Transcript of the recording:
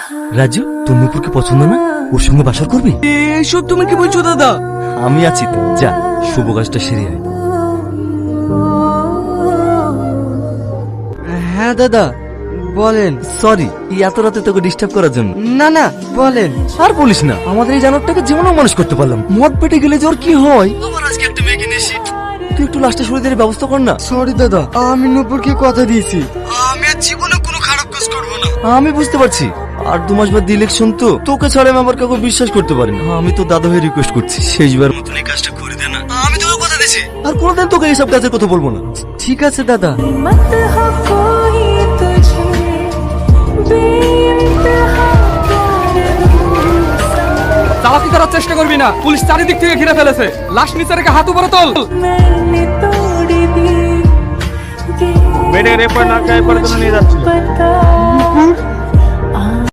রাজু, তোর নূপুরকে পছন্দ না? ওর সঙ্গে বাসর করবি? এসব তুমি কি বলছো দাদা? আমি আছি তো, যা শুভ কাজটা সেরে আয়। হ্যাঁ দাদা বলেন। সরি এত রাতে তোকে ডিস্টার্ব করার জন্য। না না বলেন। আর বলিস না, আমাদের এই জানোয়ারটাকে জীবনও মানুষ করতে পারলাম, মদ পেটে গেলে জ্বর কি হয়। আবার আজকে একটা মেয়েকে নিয়েছি, তুই একটু লাস্টে সরে দিয়ে ব্যবস্থা কর না। সরি দাদা, আমি নূপুরকে কথা দিয়েছি আমি আর জীবনে কোনো খারাপ কাজ করবো না। আমি বুঝতে পারছি, আর 2 মাস বাদ ইলেকশন তো, তোকে ছাড়া আমি আমার কাউকে বিশ্বাস করতে পারি না। আমি তো দাদা হয়ে রিকোয়েস্ট করছি, শেষবার মতন এই কাজটা করে দে না। আমি তোকে কথা দিয়েছি। আর কোনোদিন তোকে এইসব কাজের কথা বলবো না। ঠিক আছে দাদা। मत हो कोई तुझे बेइंतहा চালাকি করার চেষ্টা করবি না, পুলিশ চারিদিক থেকে ঘিরে ফেলেছে। লাশ নিচে রেখে হাত উপরে তোল। मैंने तोड़ दी বেডে রেফার না করে পরে তুমি নিয়ে যাচ্ছি। बता